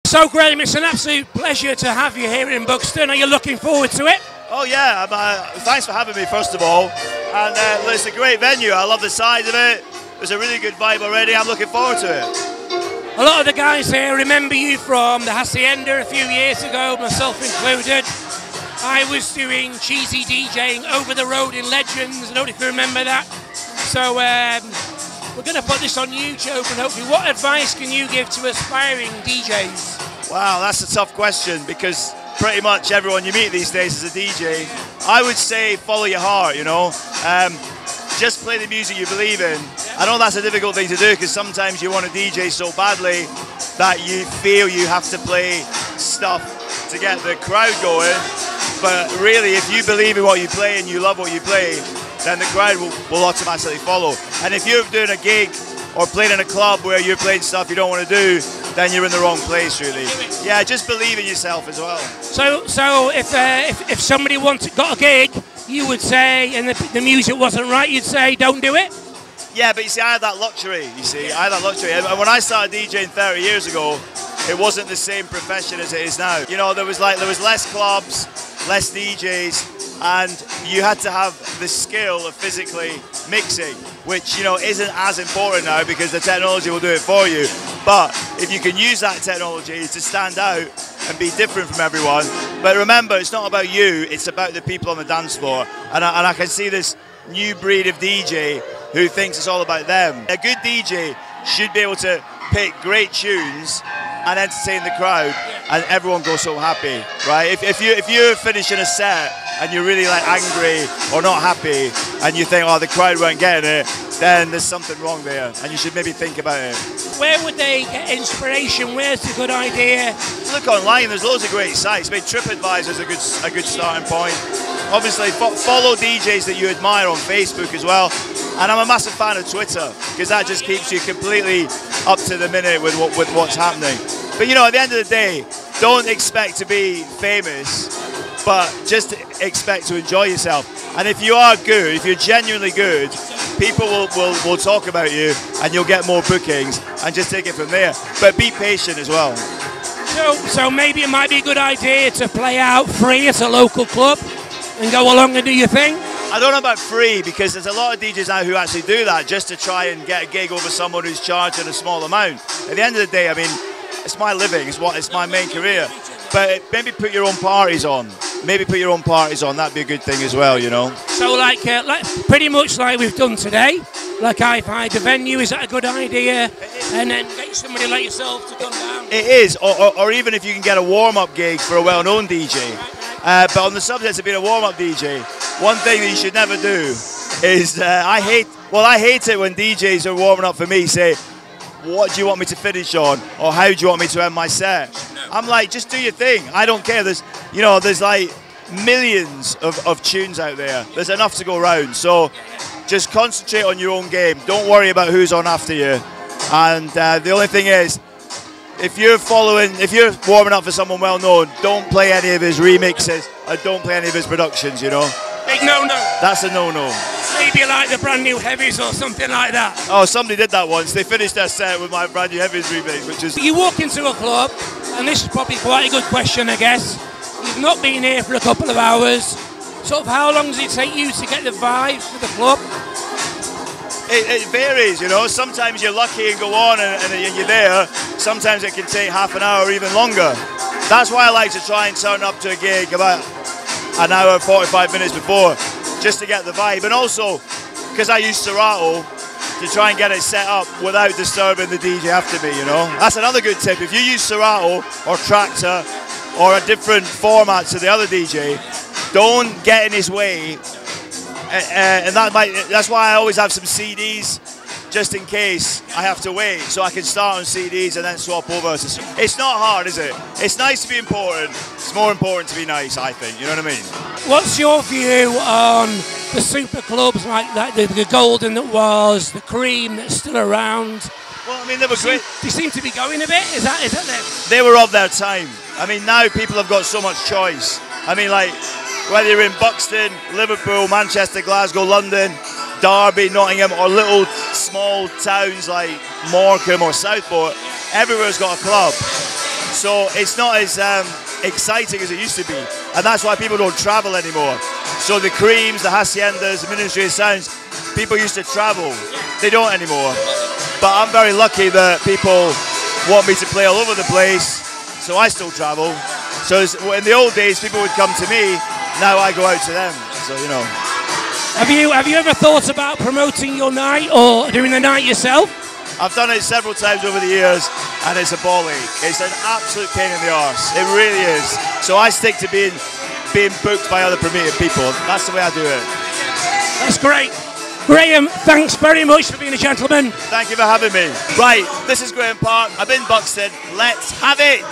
So Graeme, it's an absolute pleasure to have you here in Buxton. Are you looking forward to it? Oh yeah, thanks for having me first of all. And it's a great venue, I love the size of it. There's a really good vibe already, I'm looking forward to it. A lot of the guys here remember you from the Hacienda a few years ago, myself included. I was doing cheesy DJing over the road in Legends, I don't know if you remember that. So we're going to put this on YouTube, and hopefully, what advice can you give to aspiring DJs? Wow, that's a tough question, because pretty much everyone you meet these days is a DJ. I would say follow your heart, you know. Just play the music you believe in. I know that's a difficult thing to do, because sometimes you want to DJ so badly that you feel you have to play stuff to get the crowd going. But really, if you believe in what you play and you love what you play, then the crowd will automatically follow. And if you're doing a gig or playing in a club where you're playing stuff you don't want to do, then you're in the wrong place, really. Yeah, just believe in yourself as well. So if somebody got a gig, you would say, and the music wasn't right, you'd say, don't do it? Yeah, but you see, I had that luxury, I had that luxury. And when I started DJing 30 years ago, it wasn't the same profession as it is now. You know, there was less clubs, less DJs, and you had to have the skill of physically mixing, which, you know, isn't as important now because the technology will do it for you. But if you can use that technology to stand out and be different from everyone, but remember, it's not about you, it's about the people on the dance floor. And I can see this new breed of DJ who thinks it's all about them. A good DJ should be able to pick great tunes and entertain the crowd, and everyone goes so happy, right? If you're finishing a set and you're really like angry or not happy, and you think, oh, the crowd weren't getting it, then there's something wrong there, and you should maybe think about it. Where would they get inspiration? Where's the good idea? Look online. There's loads of great sites. I mean, TripAdvisor is a good starting point. Obviously, follow DJs that you admire on Facebook as well. And I'm a massive fan of Twitter, because that just keeps you completely up to the minute with what's happening. But you know, at the end of the day, don't expect to be famous, but just expect to enjoy yourself. And if you are good, if you're genuinely good, people will talk about you, and you'll get more bookings, and just take it from there. But be patient as well. So maybe it might be a good idea to play out free at a local club and go along and do your thing? I don't know about free, because there's a lot of DJs now who actually do that just to try and get a gig over someone who's charging a small amount. At the end of the day, I mean, it's my living, it's my main career. But maybe put your own parties on. Maybe put your own parties on, that'd be a good thing as well, you know. So like pretty much like we've done today, like I've hired a venue, is that a good idea? And then get somebody like yourself to come down? It is, or even if you can get a warm-up gig for a well-known DJ. But on the subject of being a warm-up DJ, one thing that you should never do is, I hate it when DJs are warming up for me say, what do you want me to finish on? Or how do you want me to end my set? I'm like, just do your thing. I don't care. There's like millions of tunes out there. There's enough to go around. So just concentrate on your own game. Don't worry about who's on after you. And the only thing is, if you're warming up for someone well known, don't play any of his remixes, or don't play any of his productions, you know. Big no-no. That's a no-no. Maybe like the brand new heavies or something like that. Oh, somebody did that once. They finished their set with my brand new heavies remix, which is... You walk into a club, and this is probably quite a good question, I guess. You've not been here for a couple of hours. Sort of how long does it take you to get the vibe for the club? It varies, you know. Sometimes you're lucky and go on and you're there. Sometimes it can take half an hour or even longer. That's why I like to try and turn up to a gig about an hour, 45 minutes before, just to get the vibe. And also, because I use Serato, to try and get it set up without disturbing the DJ after me, you know. That's another good tip. If you use Serato or Tractor or a different format to the other DJ, don't get in his way. And that's why I always have some CDs, just in case I have to wait, so I can start on CDs and then swap over. It's not hard, is it? It's nice to be important. It's more important to be nice, I think. You know what I mean? What's your view on the super clubs like that, the Golden that was, the Cream that's still around? Well, I mean, they were great. They seem to be going a bit. Is that them? They were of their time. I mean, now people have got so much choice. I mean, like, whether you're in Buxton, Liverpool, Manchester, Glasgow, London, Derby, Nottingham, or little small towns like Morecambe or Southport, everywhere's got a club. So it's not as exciting as it used to be, and that's why people don't travel anymore. So the Creams, the Haciendas, the Ministry of Sounds, people used to travel. They don't anymore. But I'm very lucky that people want me to play all over the place, so I still travel. So in the old days, people would come to me. Now I go out to them. So you know. Have you ever thought about promoting your night or doing the night yourself? I've done it several times over the years, and it's a ball ache. It's an absolute pain in the arse. It really is. So I stick to being booked by other premiered people. That's the way I do it. That's great. Graeme, thanks very much for being a gentleman. Thank you for having me. Right, this is Graeme Park. I'm in Buxton. Let's have it.